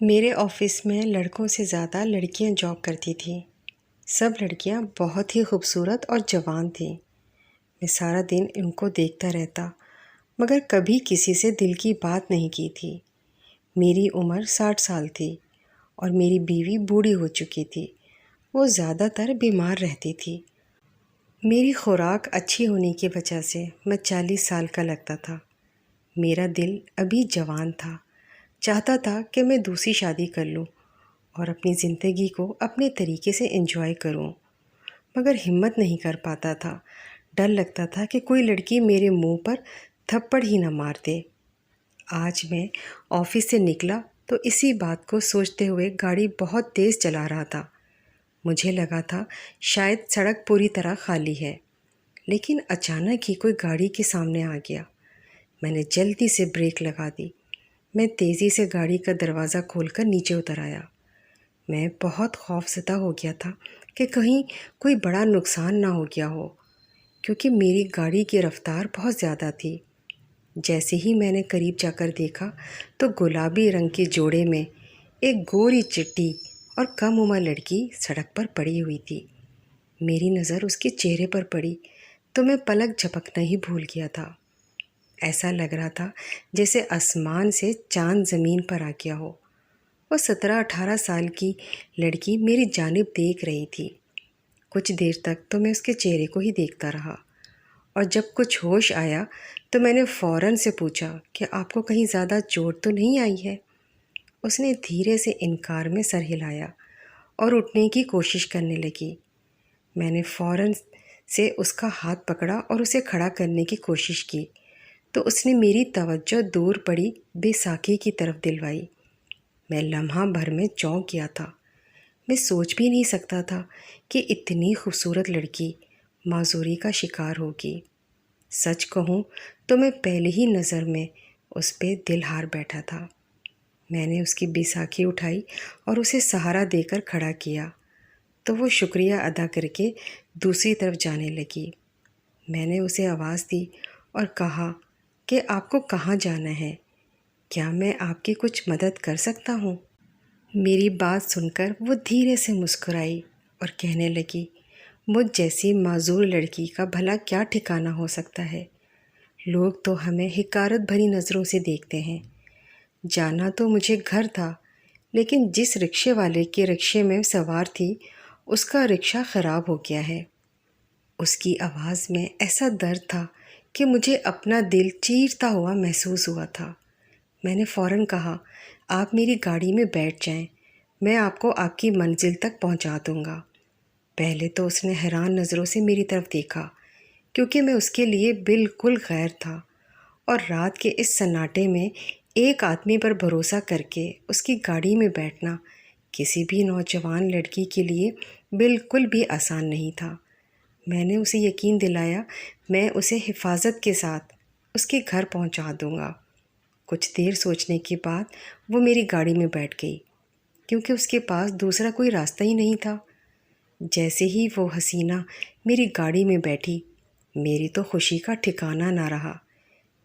میرے آفس میں لڑکوں سے زیادہ لڑکیاں جاب کرتی تھیں۔ سب لڑکیاں بہت ہی خوبصورت اور جوان تھیں۔ میں سارا دن ان کو دیکھتا رہتا، مگر کبھی کسی سے دل کی بات نہیں کی تھی۔ میری عمر 60 سال تھی اور میری بیوی بوڑھی ہو چکی تھی۔ وہ زیادہ تر بیمار رہتی تھی۔ میری خوراک اچھی ہونے کی وجہ سے میں 40 سال کا لگتا تھا۔ میرا دل ابھی جوان تھا، چاہتا تھا کہ میں دوسری شادی کر لوں اور اپنی زندگی کو اپنے طریقے سے انجوائے کروں، مگر ہمت نہیں کر پاتا تھا۔ ڈر لگتا تھا کہ کوئی لڑکی میرے منہ پر تھپڑ ہی نہ مار دے۔ آج میں آفس سے نکلا تو اسی بات کو سوچتے ہوئے گاڑی بہت تیز چلا رہا تھا۔ مجھے لگا تھا شاید سڑک پوری طرح خالی ہے، لیکن اچانک ہی کوئی گاڑی کے سامنے آ گیا۔ میں نے جلدی سے بریک لگا دی۔ میں تیزی سے گاڑی کا دروازہ کھول کر نیچے اتر آیا۔ میں بہت خوف زدہ ہو گیا تھا کہ کہیں کوئی بڑا نقصان نہ ہو گیا ہو، کیونکہ میری گاڑی کی رفتار بہت زیادہ تھی۔ جیسے ہی میں نے قریب جا کر دیکھا تو گلابی رنگ کے جوڑے میں ایک گوری چٹی اور کم عمر لڑکی سڑک پر پڑی ہوئی تھی۔ میری نظر اس کے چہرے پر پڑی تو میں پلک جھپکنا ہی بھول گیا تھا۔ ایسا لگ رہا تھا جیسے آسمان سے چاند زمین پر آ گیا ہو۔ وہ 17-18 سال کی لڑکی میری جانب دیکھ رہی تھی۔ کچھ دیر تک تو میں اس کے چہرے کو ہی دیکھتا رہا، اور جب کچھ ہوش آیا تو میں نے فوراً سے پوچھا کہ آپ کو کہیں زیادہ چوٹ تو نہیں آئی ہے؟ اس نے دھیرے سے انکار میں سر ہلایا اور اٹھنے کی کوشش کرنے لگی۔ میں نے فوراً سے اس کا ہاتھ پکڑا اور اسے کھڑا کرنے کی کوشش کی تو اس نے میری توجہ دور پڑی بیساکھی کی طرف دلوائی۔ میں لمحہ بھر میں چونک گیا تھا۔ میں سوچ بھی نہیں سکتا تھا کہ اتنی خوبصورت لڑکی معذوری کا شکار ہوگی۔ سچ کہوں تو میں پہلی ہی نظر میں اس پہ دل ہار بیٹھا تھا۔ میں نے اس کی بیساکھی اٹھائی اور اسے سہارا دے کر کھڑا کیا تو وہ شکریہ ادا کر کے دوسری طرف جانے لگی۔ میں نے اسے آواز دی اور کہا کہ آپ کو کہاں جانا ہے؟ کیا میں آپ کی کچھ مدد کر سکتا ہوں؟ میری بات سن کر وہ دھیرے سے مسکرائی اور کہنے لگی، مجھ جیسی معذور لڑکی کا بھلا کیا ٹھکانہ ہو سکتا ہے؟ لوگ تو ہمیں حقارت بھری نظروں سے دیکھتے ہیں۔ جانا تو مجھے گھر تھا، لیکن جس رکشے والے کے رکشے میں سوار تھی اس کا رکشہ خراب ہو گیا ہے۔ اس کی آواز میں ایسا درد تھا کہ مجھے اپنا دل چیرتا ہوا محسوس ہوا تھا۔ میں نے فوراً کہا، آپ میری گاڑی میں بیٹھ جائیں، میں آپ کو آپ کی منزل تک پہنچا دوں گا۔ پہلے تو اس نے حیران نظروں سے میری طرف دیکھا، کیونکہ میں اس کے لیے بالکل غیر تھا، اور رات کے اس سناٹے میں ایک آدمی پر بھروسہ کر کے اس کی گاڑی میں بیٹھنا کسی بھی نوجوان لڑکی کے لیے بالکل بھی آسان نہیں تھا۔ میں نے اسے یقین دلایا میں اسے حفاظت کے ساتھ اس کے گھر پہنچا دوں گا۔ کچھ دیر سوچنے کے بعد وہ میری گاڑی میں بیٹھ گئی، کیونکہ اس کے پاس دوسرا کوئی راستہ ہی نہیں تھا۔ جیسے ہی وہ حسینہ میری گاڑی میں بیٹھی، میری تو خوشی کا ٹھکانہ نہ رہا۔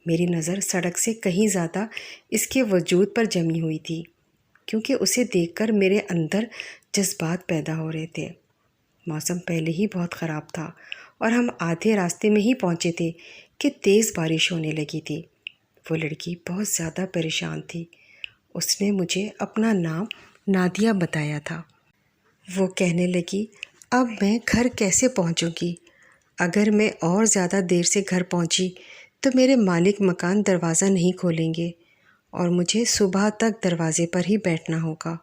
میری نظر سڑک سے کہیں زیادہ اس کے وجود پر جمی ہوئی تھی، کیونکہ اسے دیکھ کر میرے اندر جذبات پیدا ہو رہے تھے۔ موسم پہلے ہی بہت خراب تھا اور ہم آدھے راستے میں ہی پہنچے تھے کہ تیز بارش ہونے لگی تھی۔ وہ لڑکی بہت زیادہ پریشان تھی۔ اس نے مجھے اپنا نام نادیہ بتایا تھا۔ وہ کہنے لگی، اب میں گھر کیسے پہنچوں گی؟ اگر میں اور زیادہ دیر سے گھر پہنچی تو میرے مالک مکان دروازہ نہیں کھولیں گے اور مجھے صبح تک دروازے پر ہی بیٹھنا ہوگا۔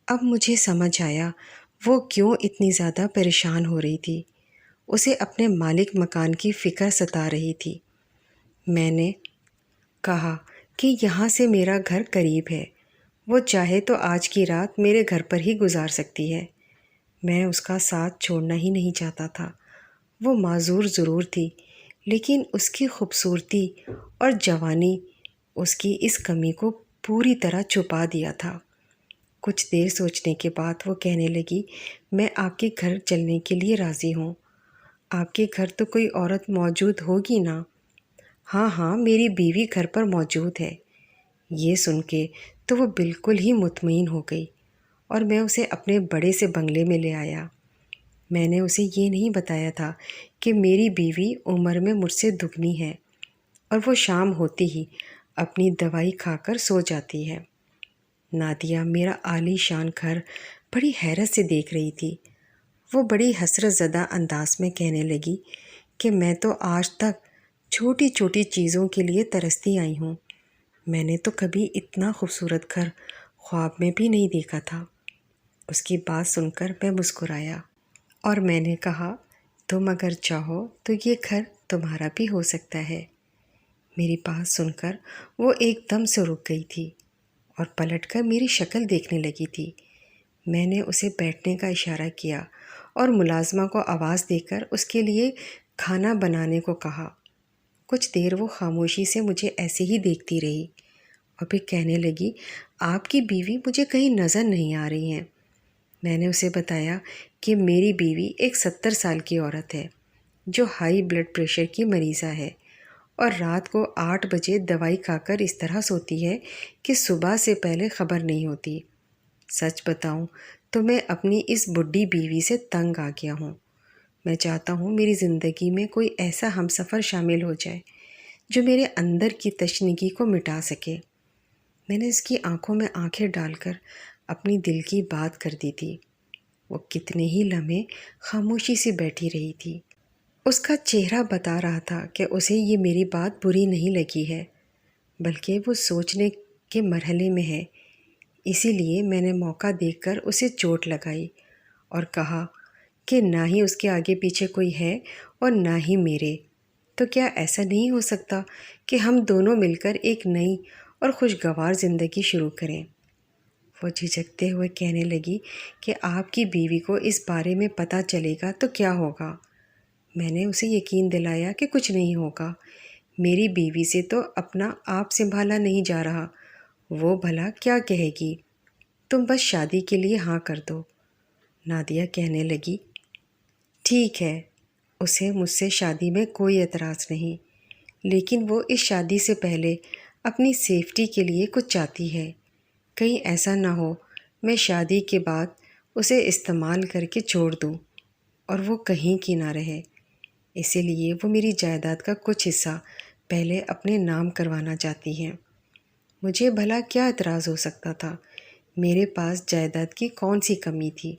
اب مجھے سمجھ آیا وہ کیوں اتنی زیادہ پریشان ہو رہی تھی۔ اسے اپنے مالک مکان کی فکر ستا رہی تھی۔ میں نے کہا کہ یہاں سے میرا گھر قریب ہے، وہ چاہے تو آج کی رات میرے گھر پر ہی گزار سکتی ہے۔ میں اس کا ساتھ چھوڑنا ہی نہیں چاہتا تھا۔ وہ معذور ضرور تھی، لیکن اس کی خوبصورتی اور جوانی اس کی اس کمی کو پوری طرح چھپا دیا تھا۔ کچھ دیر سوچنے کے بعد وہ کہنے لگی، میں آپ کے گھر چلنے کے لیے راضی ہوں۔ آپ کے گھر تو کوئی عورت موجود ہوگی نا؟ ہاں، میری بیوی گھر پر موجود ہے۔ یہ سن کے تو وہ بالکل ہی مطمئن ہو گئی اور میں اسے اپنے بڑے سے بنگلے میں لے آیا۔ میں نے اسے یہ نہیں بتایا تھا کہ میری بیوی عمر میں مجھ سے دگنی ہے اور وہ شام ہوتی ہی اپنی دوائی کھا کر سو جاتی ہے۔ نادیہ میرا عالی شان گھر بڑی حیرت سے دیکھ رہی تھی۔ وہ بڑی حسرت زدہ انداز میں کہنے لگی کہ میں تو آج تک چھوٹی چھوٹی چیزوں کے لیے ترستی آئی ہوں۔ میں نے تو کبھی اتنا خوبصورت گھر خواب میں بھی نہیں دیکھا تھا۔ اس کی بات سن کر میں مسکرایا اور میں نے کہا، تم اگر چاہو تو یہ گھر تمہارا بھی ہو سکتا ہے۔ میری بات سن کر وہ ایک دم سے رک گئی تھی اور پلٹ کر میری شکل دیکھنے لگی تھی۔ میں نے اسے بیٹھنے کا اشارہ کیا اور ملازمہ کو آواز دے کر اس کے لیے کھانا بنانے کو کہا۔ کچھ دیر وہ خاموشی سے مجھے ایسے ہی دیکھتی رہی اور پھر کہنے لگی، آپ کی بیوی مجھے کہیں نظر نہیں آ رہی ہیں۔ میں نے اسے بتایا کہ میری بیوی ایک 70 سال کی عورت ہے جو ہائی بلڈ پریشر کی مریضہ ہے اور رات کو 8 بجے دوائی کھا کر اس طرح سوتی ہے کہ صبح سے پہلے خبر نہیں ہوتی۔ سچ بتاؤں تو میں اپنی اس بڈھی بیوی سے تنگ آ گیا ہوں۔ میں چاہتا ہوں میری زندگی میں کوئی ایسا ہمسفر شامل ہو جائے جو میرے اندر کی تشنگی کو مٹا سکے۔ میں نے اس کی آنکھوں میں آنکھیں ڈال کر اپنی دل کی بات کر دی تھی۔ وہ کتنے ہی لمحے خاموشی سے بیٹھی رہی تھی۔ اس کا چہرہ بتا رہا تھا کہ اسے یہ میری بات بری نہیں لگی ہے، بلکہ وہ سوچنے کے مرحلے میں ہے۔ اسی لیے میں نے موقع دیکھ کر اسے چوٹ لگائی اور کہا کہ نہ ہی اس کے آگے پیچھے کوئی ہے اور نہ ہی میرے، تو کیا ایسا نہیں ہو سکتا کہ ہم دونوں مل کر ایک نئی اور خوشگوار زندگی شروع کریں؟ وہ جھجکتے ہوئے کہنے لگی کہ آپ کی بیوی کو اس بارے میں پتہ چلے گا تو کیا ہوگا؟ میں نے اسے یقین دلایا کہ کچھ نہیں ہوگا۔ میری بیوی سے تو اپنا آپ سنبھالا نہیں جا رہا، وہ بھلا کیا کہے گی؟ تم بس شادی کے لیے ہاں کر دو۔ نادیہ کہنے لگی، ٹھیک ہے، اسے مجھ سے شادی میں کوئی اعتراض نہیں، لیکن وہ اس شادی سے پہلے اپنی سیفٹی کے لیے کچھ چاہتی ہے۔ کہیں ایسا نہ ہو میں شادی کے بعد اسے استعمال کر کے چھوڑ دوں اور وہ کہیں کی نہ رہے۔ اسی لیے وہ میری جائیداد کا کچھ حصہ پہلے اپنے نام کروانا چاہتی ہیں۔ مجھے بھلا کیا اعتراض ہو سکتا تھا؟ میرے پاس جائیداد کی کون سی کمی تھی؟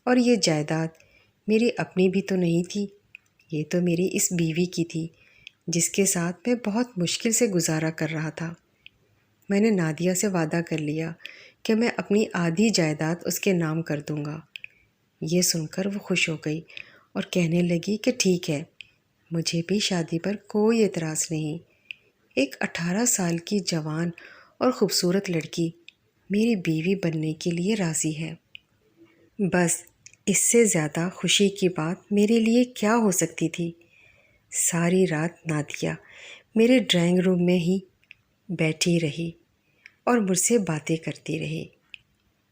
اور یہ جائیداد میری اپنی بھی تو نہیں تھی، یہ تو میری اس بیوی کی تھی جس کے ساتھ میں بہت مشکل سے گزارا کر رہا تھا۔ میں نے نادیہ سے وعدہ کر لیا کہ میں اپنی آدھی جائیداد اس کے نام کر دوں گا۔ یہ سن کر وہ خوش ہو گئی اور کہنے لگی کہ ٹھیک ہے، مجھے بھی شادی پر کوئی اعتراض نہیں۔ ایک 18 سال کی جوان اور خوبصورت لڑکی میری بیوی بننے کے لیے راضی ہے۔ بس اس سے زیادہ خوشی کی بات میرے لیے کیا ہو سکتی تھی؟ ساری رات نادیہ میرے ڈرائنگ روم میں ہی بیٹھی رہی اور مجھ سے باتیں کرتی رہی۔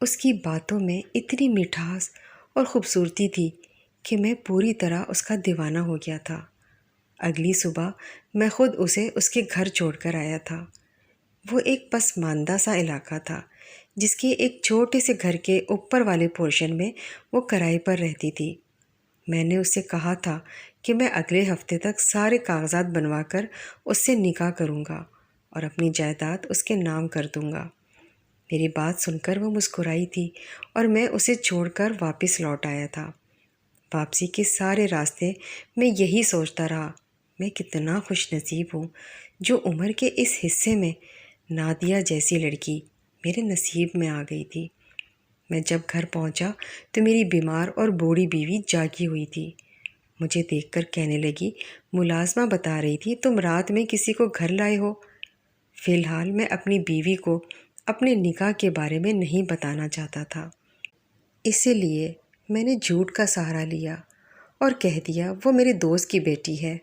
اس کی باتوں میں اتنی مٹھاس اور خوبصورتی تھی کہ میں پوری طرح اس کا دیوانہ ہو گیا تھا۔ اگلی صبح میں خود اسے اس کے گھر چھوڑ کر آیا تھا۔ وہ ایک پسماندہ سا علاقہ تھا جس کے ایک چھوٹے سے گھر کے اوپر والے پورشن میں وہ کرائے پر رہتی تھی۔ میں نے اس سے کہا تھا کہ میں اگلے ہفتے تک سارے کاغذات بنوا کر اس سے نکاح کروں گا اور اپنی جائیداد اس کے نام کر دوں گا۔ میری بات سن کر وہ مسکرائی تھی اور میں اسے چھوڑ کر واپس لوٹ آیا تھا۔ واپسی کے سارے راستے میں یہی سوچتا رہا، میں کتنا خوش نصیب ہوں جو عمر کے اس حصے میں نادیہ جیسی لڑکی میرے نصیب میں آ گئی تھی۔ میں جب گھر پہنچا تو میری بیمار اور بوڑھی بیوی جاگی ہوئی تھی۔ مجھے دیکھ کر کہنے لگی، ملازمہ بتا رہی تھی تم رات میں کسی کو گھر لائے ہو۔ فی الحال میں اپنی بیوی کو اپنے نکاح کے بارے میں نہیں بتانا چاہتا تھا، اسی لیے میں نے جھوٹ کا سہارا لیا اور کہہ دیا وہ میرے دوست کی بیٹی ہے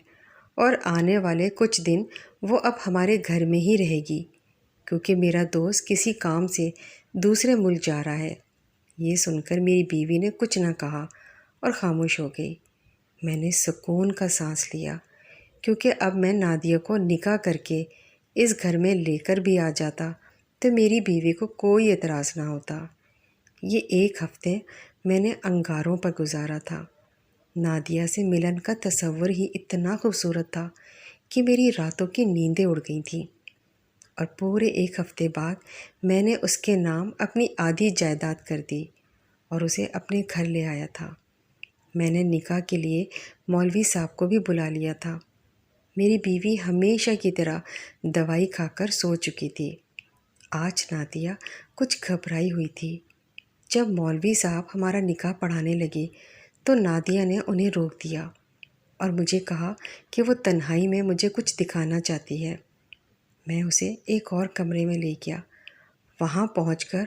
اور آنے والے کچھ دن وہ اب ہمارے گھر میں ہی رہے گی کیونکہ میرا دوست کسی کام سے دوسرے ملک جا رہا ہے۔ یہ سن کر میری بیوی نے کچھ نہ کہا اور خاموش ہو گئی۔ میں نے سکون کا سانس لیا کیونکہ اب میں نادیہ کو نکاح کر کے اس گھر میں لے کر بھی آ جاتا تو میری بیوی کو کوئی اعتراض نہ ہوتا۔ یہ 1 ہفتے میں نے انگاروں پر گزارا تھا۔ نادیہ سے ملن کا تصور ہی اتنا خوبصورت تھا کہ میری راتوں کی نیندیں اڑ گئی تھیں، اور پورے 1 ہفتے بعد میں نے اس کے نام اپنی آدھی جائیداد کر دی اور اسے اپنے گھر لے آیا تھا۔ میں نے نکاح کے لیے مولوی صاحب کو بھی بلا لیا تھا۔ میری بیوی ہمیشہ کی طرح دوائی کھا کر سو چکی تھی۔ آج نادیہ کچھ گھبرائی ہوئی تھی۔ جب مولوی صاحب ہمارا نکاح پڑھانے لگے تو نادیہ نے انہیں روک دیا اور مجھے کہا کہ وہ تنہائی میں مجھے کچھ دکھانا چاہتی ہے۔ میں اسے ایک اور کمرے میں لے گیا۔ وہاں پہنچ کر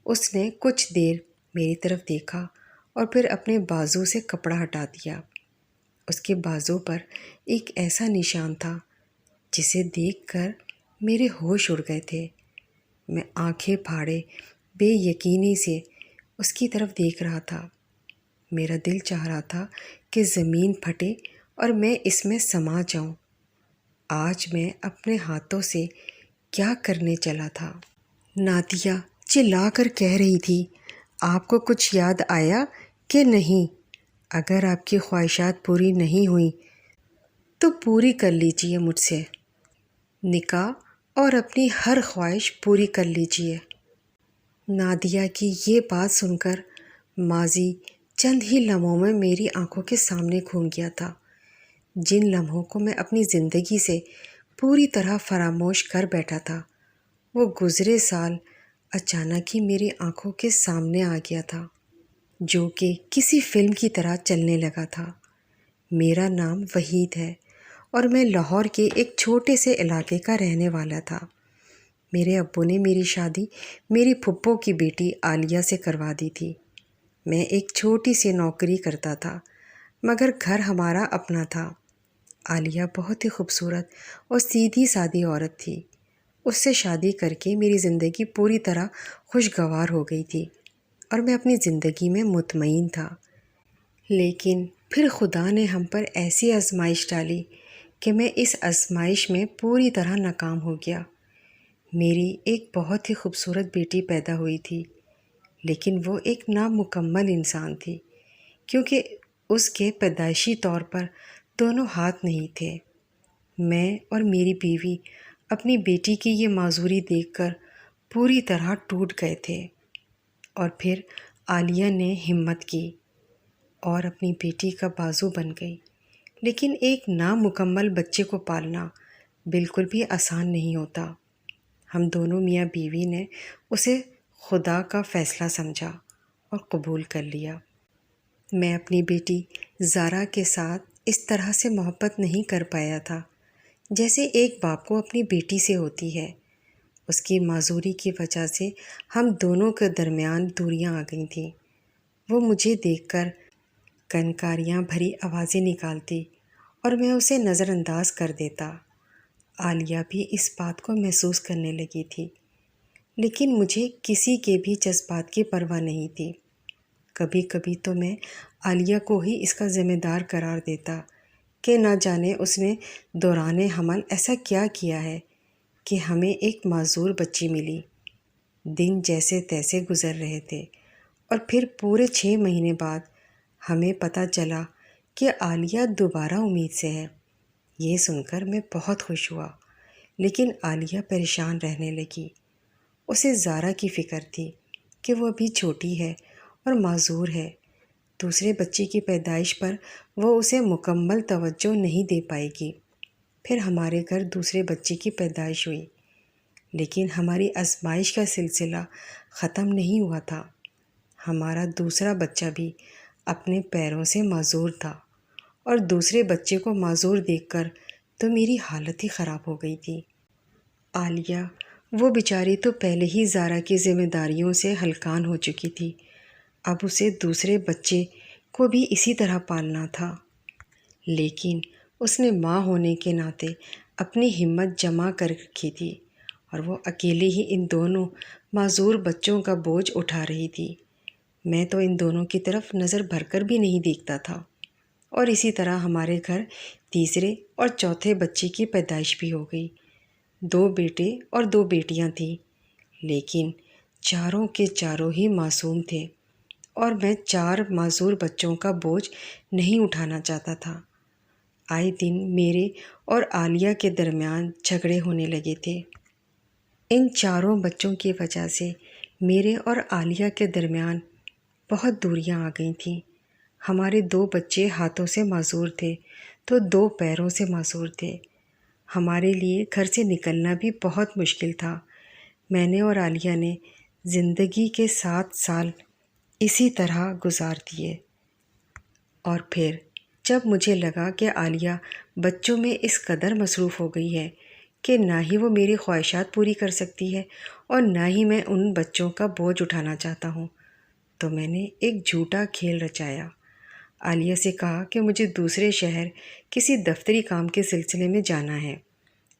اس نے کچھ دیر میری طرف دیکھا اور پھر اپنے بازو سے کپڑا ہٹا دیا۔ اس کے بازو پر ایک ایسا نشان تھا جسے دیکھ کر میرے ہوش اڑ گئے تھے۔ میں آنکھیں پھاڑے بے یقینی سے اس کی طرف دیکھ رہا تھا۔ میرا دل چاہ رہا تھا کہ زمین پھٹے اور میں اس میں سما جاؤں۔ آج میں اپنے ہاتھوں سے کیا کرنے چلا تھا؟ نادیہ چلا کر کہہ رہی تھی، آپ کو کچھ یاد آیا کہ نہیں؟ اگر آپ کی خواہشات پوری نہیں ہوئیں تو پوری کر لیجئے مجھ سے۔ نکاح اور اپنی ہر خواہش پوری کر لیجئے۔ نادیہ کی یہ بات سن کر ماضی چند ہی لمحوں میں میری آنکھوں کے سامنے گھوم گیا تھا، جن لمحوں کو میں اپنی زندگی سے پوری طرح فراموش کر بیٹھا تھا۔ وہ گزرے سال اچانک ہی میری آنکھوں کے سامنے آ گیا تھا، جو کہ کسی فلم کی طرح چلنے لگا تھا۔ میرا نام وحید ہے اور میں لاہور کے ایک چھوٹے سے علاقے کا رہنے والا تھا۔ میرے ابو نے میری شادی میری پھپھو کی بیٹی عالیہ سے کروا دی تھی۔ میں ایک چھوٹی سی نوکری کرتا تھا، مگر گھر ہمارا اپنا تھا۔ عالیہ بہت ہی خوبصورت اور سیدھی سادی عورت تھی۔ اس سے شادی کر کے میری زندگی پوری طرح خوشگوار ہو گئی تھی اور میں اپنی زندگی میں مطمئن تھا۔ لیکن پھر خدا نے ہم پر ایسی آزمائش ڈالی کہ میں اس آزمائش میں پوری طرح ناکام ہو گیا۔ میری ایک بہت ہی خوبصورت بیٹی پیدا ہوئی تھی، لیکن وہ ایک نامکمل انسان تھی، کیونکہ اس کے پیدائشی طور پر دونوں ہاتھ نہیں تھے۔ میں اور میری بیوی اپنی بیٹی کی یہ معذوری دیکھ کر پوری طرح ٹوٹ گئے تھے، اور پھر عالیہ نے ہمت کی اور اپنی بیٹی کا بازو بن گئی۔ لیکن ایک نامکمل بچے کو پالنا بالکل بھی آسان نہیں ہوتا۔ ہم دونوں میاں بیوی نے اسے خدا کا فیصلہ سمجھا اور قبول کر لیا۔ میں اپنی بیٹی زارا کے ساتھ اس طرح سے محبت نہیں کر پایا تھا جیسے ایک باپ کو اپنی بیٹی سے ہوتی ہے۔ اس کی معذوری کی وجہ سے ہم دونوں کے درمیان دوریاں آ گئی تھیں۔ وہ مجھے دیکھ کر کنکاریاں بھری آوازیں نکالتی اور میں اسے نظر انداز کر دیتا۔ عالیہ بھی اس بات کو محسوس کرنے لگی تھی، لیکن مجھے کسی کے بھی جذبات کی پرواہ نہیں تھی۔ کبھی کبھی تو میں عالیہ کو ہی اس کا ذمہ دار قرار دیتا کہ نہ جانے اس نے دوران حمل ایسا کیا کیا ہے کہ ہمیں ایک معذور بچی ملی۔ دن جیسے تیسے گزر رہے تھے اور پھر پورے 6 مہینے بعد ہمیں پتہ چلا کہ عالیہ دوبارہ امید سے ہے۔ یہ سن کر میں بہت خوش ہوا، لیکن عالیہ پریشان رہنے لگی۔ اسے زارا کی فکر تھی کہ وہ ابھی چھوٹی ہے اور معذور ہے۔ دوسرے بچے کی پیدائش پر وہ اسے مکمل توجہ نہیں دے پائے گی۔ پھر ہمارے گھر دوسرے بچے کی پیدائش ہوئی، لیکن ہماری آزمائش کا سلسلہ ختم نہیں ہوا تھا۔ ہمارا دوسرا بچہ بھی اپنے پیروں سے معذور تھا، اور دوسرے بچے کو معذور دیکھ کر تو میری حالت ہی خراب ہو گئی تھی۔ عالیہ وہ بیچاری تو پہلے ہی زارا کی ذمہ داریوں سے ہلکان ہو چکی تھی، اب اسے دوسرے بچے کو بھی اسی طرح پالنا تھا۔ لیکن اس نے ماں ہونے کے ناطے اپنی ہمت جمع کر رکھی تھی، اور وہ اکیلے ہی ان دونوں معذور بچوں کا بوجھ اٹھا رہی تھی۔ میں تو ان دونوں کی طرف نظر بھر کر بھی نہیں دیکھتا تھا، اور اسی طرح ہمارے گھر تیسرے اور چوتھے بچے کی پیدائش بھی ہو گئی۔ 2 بیٹے اور 2 بیٹیاں تھیں، لیکن چاروں کے چاروں ہی معصوم تھے اور میں 4 معذور بچوں کا بوجھ نہیں اٹھانا چاہتا تھا۔ آئے دن میرے اور عالیہ کے درمیان جھگڑے ہونے لگے تھے۔ ان چاروں بچوں کی وجہ سے میرے اور عالیہ کے درمیان بہت دوریاں آ گئی تھیں۔ ہمارے 2 بچے ہاتھوں سے معذور تھے تو 2 پیروں سے معذور تھے۔ ہمارے لیے گھر سے نکلنا بھی بہت مشکل تھا۔ میں نے اور عالیہ نے زندگی کے 7 سال اسی طرح گزار دیے، اور پھر جب مجھے لگا کہ عالیہ بچوں میں اس قدر مصروف ہو گئی ہے کہ نہ ہی وہ میری خواہشات پوری کر سکتی ہے اور نہ ہی میں ان بچوں کا بوجھ اٹھانا چاہتا ہوں، تو میں نے ایک جھوٹا کھیل رچایا۔ عالیہ سے کہا کہ مجھے دوسرے شہر کسی دفتری کام کے سلسلے میں جانا ہے۔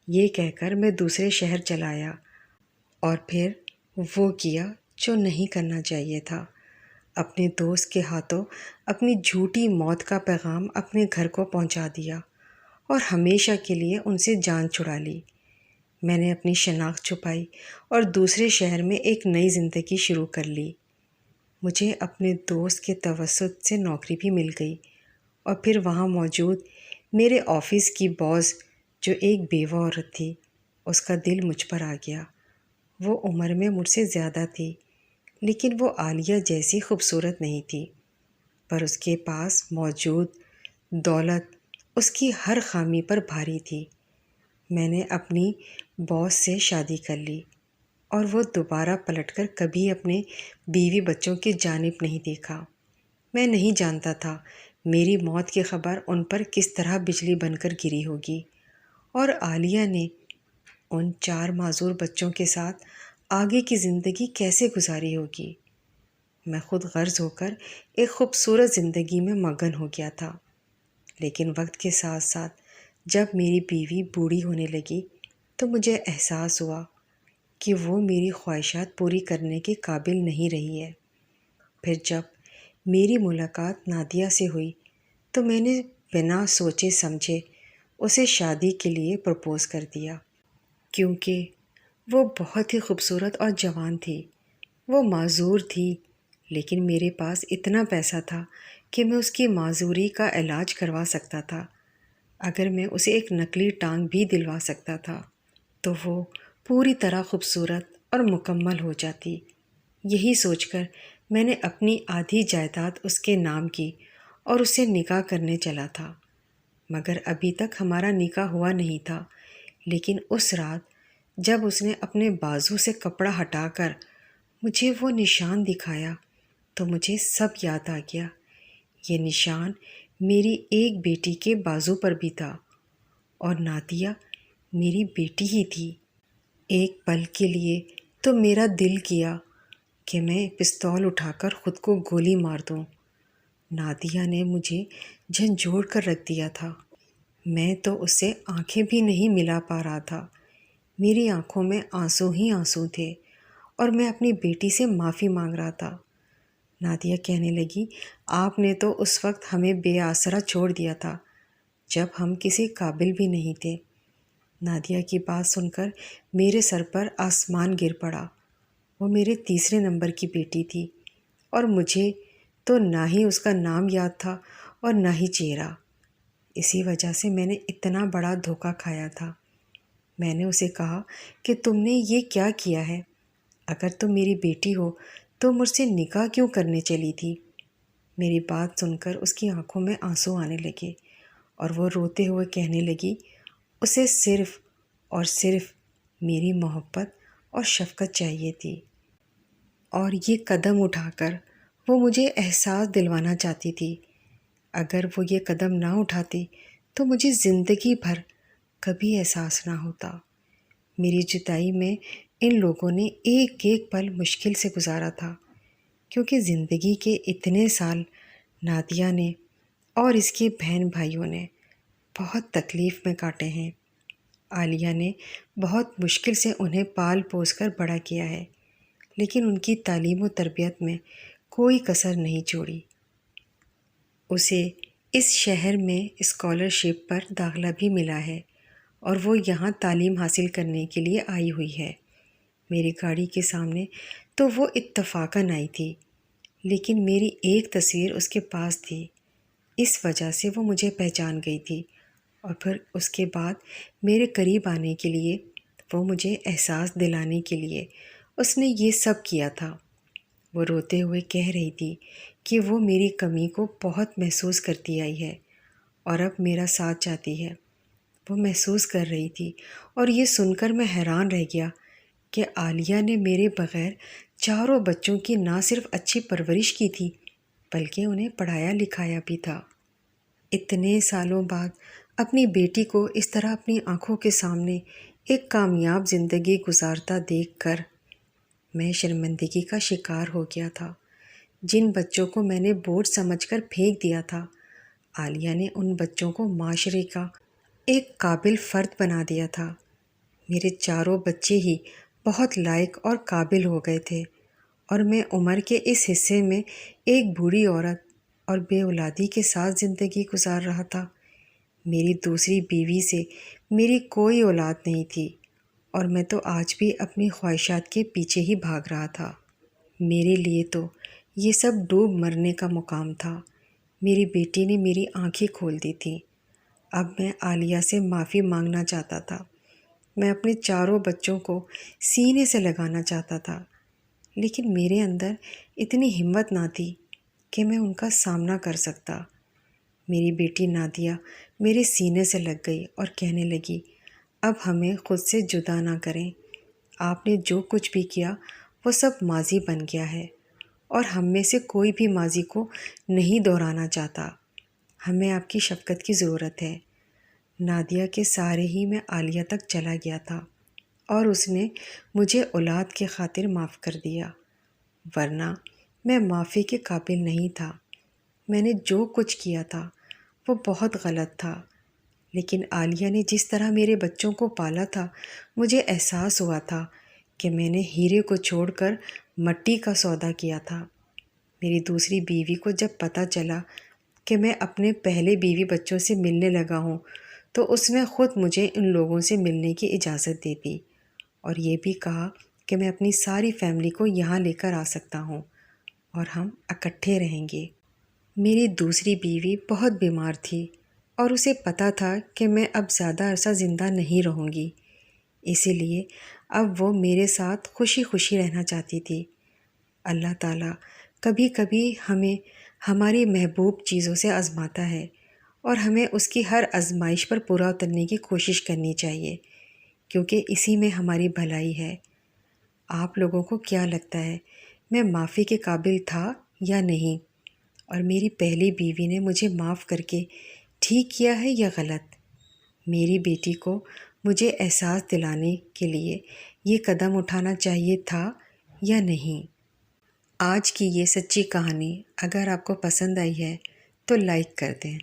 یہ کہہ کر میں دوسرے شہر چلا آیا اور پھر وہ کیا جو نہیں کرنا چاہیے تھا۔ اپنے دوست کے ہاتھوں اپنی جھوٹی موت کا پیغام اپنے گھر کو پہنچا دیا اور ہمیشہ کے لیے ان سے جان چھڑا لی۔ میں نے اپنی شناخت چھپائی اور دوسرے شہر میں ایک نئی زندگی شروع کر لی۔ مجھے اپنے دوست کے توسط سے نوکری بھی مل گئی، اور پھر وہاں موجود میرے آفس کی باس جو ایک بیوہ عورت تھی، اس کا دل مجھ پر آ گیا۔ وہ عمر میں مجھ سے زیادہ تھی، لیکن وہ عالیہ جیسی خوبصورت نہیں تھی، پر اس کے پاس موجود دولت اس کی ہر خامی پر بھاری تھی۔ میں نے اپنی باس سے شادی کر لی اور وہ دوبارہ پلٹ کر کبھی اپنے بیوی بچوں کی جانب نہیں دیکھا۔ میں نہیں جانتا تھا میری موت کی خبر ان پر کس طرح بجلی بن کر گری ہوگی، اور عالیہ نے ان 4 معذور بچوں کے ساتھ آگے کی زندگی کیسے گزاری ہوگی۔ میں خود غرض ہو کر ایک خوبصورت زندگی میں مگن ہو گیا تھا، لیکن وقت کے ساتھ ساتھ جب میری بیوی بوڑھی ہونے لگی تو مجھے احساس ہوا کہ وہ میری خواہشات پوری کرنے کے قابل نہیں رہی ہے۔ پھر جب میری ملاقات نادیہ سے ہوئی تو میں نے بنا سوچے سمجھے اسے شادی کے لیے پرپوز کر دیا، کیونکہ وہ بہت ہی خوبصورت اور جوان تھی۔ وہ معذور تھی، لیکن میرے پاس اتنا پیسہ تھا کہ میں اس کی معذوری کا علاج کروا سکتا تھا۔ اگر میں اسے ایک نقلی ٹانگ بھی دلوا سکتا تھا تو وہ پوری طرح خوبصورت اور مکمل ہو جاتی۔ یہی سوچ کر میں نے اپنی آدھی جائیداد اس کے نام کی اور اسے نکاح کرنے چلا تھا، مگر ابھی تک ہمارا نکاح ہوا نہیں تھا۔ لیکن اس رات جب اس نے اپنے بازو سے کپڑا ہٹا کر مجھے وہ نشان دکھایا تو مجھے سب یاد آ گیا۔ یہ نشان میری ایک بیٹی کے بازو پر بھی تھا، اور نادیہ میری بیٹی ہی تھی۔ ایک پل کے لیے تو میرا دل کیا کہ میں پستول اٹھا کر خود کو گولی مار دوں۔ نادیہ نے مجھے جھنجھوڑ کر رکھ دیا تھا۔ میں تو اس سے آنکھیں بھی نہیں ملا پا رہا تھا۔ میری آنکھوں میں آنسو ہی آنسو تھے اور میں اپنی بیٹی سے معافی مانگ رہا تھا۔ نادیہ کہنے لگی، آپ نے تو اس وقت ہمیں بے آسرا چھوڑ دیا تھا جب ہم کسی قابل بھی نہیں تھے۔ نادیہ کی بات سن کر میرے سر پر آسمان گر پڑا۔ وہ میرے تیسرے نمبر کی بیٹی تھی، اور مجھے تو نہ ہی اس کا نام یاد تھا اور نہ ہی چہرہ۔ اسی وجہ سے میں نے اتنا بڑا دھوکہ کھایا تھا۔ میں نے اسے کہا کہ تم نے یہ کیا کیا ہے؟ اگر تم میری بیٹی ہو تو مجھ سے نکاح کیوں کرنے چلی تھی؟ میری بات سن کر اس کی آنکھوں میں آنسو آنے لگے اور وہ روتے ہوئے کہنے لگی، اسے صرف اور صرف میری محبت اور شفقت چاہیے تھی، اور یہ قدم اٹھا کر وہ مجھے احساس دلوانا چاہتی تھی۔ اگر وہ یہ قدم نہ اٹھاتی تو مجھے زندگی بھر کبھی احساس نہ ہوتا۔ میری جدائی میں ان لوگوں نے ایک ایک پل مشکل سے گزارا تھا، کیونکہ زندگی کے اتنے سال نادیہ نے اور اس کی بہن بھائیوں نے بہت تکلیف میں کاٹے ہیں۔ عالیہ نے بہت مشکل سے انہیں پال پوس کر بڑا کیا ہے، لیکن ان کی تعلیم و تربیت میں کوئی کسر نہیں چھوڑی۔ اسے اس شہر میں اسکالرشپ پر داخلہ بھی ملا ہے اور وہ یہاں تعلیم حاصل کرنے کے لیے آئی ہوئی ہے۔ میری گاڑی کے سامنے تو وہ اتفاقاً آئی تھی، لیکن میری ایک تصویر اس کے پاس تھی، اس وجہ سے وہ مجھے پہچان گئی تھی، اور پھر اس کے بعد میرے قریب آنے کے لیے، وہ مجھے احساس دلانے کے لیے اس نے یہ سب کیا تھا۔ وہ روتے ہوئے کہہ رہی تھی کہ وہ میری کمی کو بہت محسوس کرتی آئی ہے اور اب میرا ساتھ چاہتی ہے۔ وہ محسوس کر رہی تھی، اور یہ سن کر میں حیران رہ گیا کہ عالیہ نے میرے بغیر چاروں بچوں کی نہ صرف اچھی پرورش کی تھی بلکہ انہیں پڑھایا لکھایا بھی تھا۔ اتنے سالوں بعد اپنی بیٹی کو اس طرح اپنی آنکھوں کے سامنے ایک کامیاب زندگی گزارتا دیکھ کر میں شرمندگی کا شکار ہو گیا تھا۔ جن بچوں کو میں نے بوجھ سمجھ کر پھینک دیا تھا، عالیہ نے ان بچوں کو معاشرے کا ایک قابل فرد بنا دیا تھا۔ میرے چاروں بچے ہی بہت لائق اور قابل ہو گئے تھے، اور میں عمر کے اس حصے میں ایک بوڑھی عورت اور بے اولادی کے ساتھ زندگی گزار رہا تھا۔ میری دوسری بیوی سے میری کوئی اولاد نہیں تھی، اور میں تو آج بھی اپنی خواہشات کے پیچھے ہی بھاگ رہا تھا۔ میرے لیے تو یہ سب ڈوب مرنے کا مقام تھا۔ میری بیٹی نے میری آنکھیں کھول دی تھیں۔ اب میں عالیہ سے معافی مانگنا چاہتا تھا۔ میں اپنے چاروں بچوں کو سینے سے لگانا چاہتا تھا، لیکن میرے اندر اتنی ہمت نہ تھی کہ میں ان کا سامنا کر سکتا۔ میری بیٹی نادیہ میرے سینے سے لگ گئی اور کہنے لگی، اب ہمیں خود سے جدا نہ کریں۔ آپ نے جو کچھ بھی کیا وہ سب ماضی بن گیا ہے، اور ہم میں سے کوئی بھی ماضی کو نہیں دہرانا چاہتا۔ ہمیں آپ کی شفقت کی ضرورت ہے۔ نادیہ کے سارے ہی میں عالیہ تک چلا گیا تھا، اور اس نے مجھے اولاد کے خاطر معاف کر دیا، ورنہ میں معافی کے قابل نہیں تھا۔ میں نے جو کچھ کیا تھا وہ بہت غلط تھا، لیکن عالیہ نے جس طرح میرے بچوں کو پالا تھا، مجھے احساس ہوا تھا کہ میں نے ہیرے کو چھوڑ کر مٹی کا سودا کیا تھا۔ میری دوسری بیوی کو جب پتہ چلا کہ میں اپنے پہلے بیوی بچوں سے ملنے لگا ہوں، تو اس نے خود مجھے ان لوگوں سے ملنے کی اجازت دے دی، اور یہ بھی کہا کہ میں اپنی ساری فیملی کو یہاں لے کر آ سکتا ہوں اور ہم اکٹھے رہیں گے۔ میری دوسری بیوی بہت بیمار تھی، اور اسے پتہ تھا کہ میں اب زیادہ عرصہ زندہ نہیں رہوں گی، اسی لیے اب وہ میرے ساتھ خوشی خوشی رہنا چاہتی تھی۔ اللہ تعالیٰ کبھی کبھی ہمیں ہماری محبوب چیزوں سے آزماتا ہے، اور ہمیں اس کی ہر آزمائش پر پورا اترنے کی کوشش کرنی چاہیے، کیونکہ اسی میں ہماری بھلائی ہے۔ آپ لوگوں کو کیا لگتا ہے، میں معافی کے قابل تھا یا نہیں؟ اور میری پہلی بیوی نے مجھے معاف کر کے ٹھیک کیا ہے یا غلط؟ میری بیٹی کو مجھے احساس دلانے کے لیے یہ قدم اٹھانا چاہیے تھا یا نہیں؟ آج کی یہ سچی کہانی اگر آپ کو پسند آئی ہے تو لائک کر دیں۔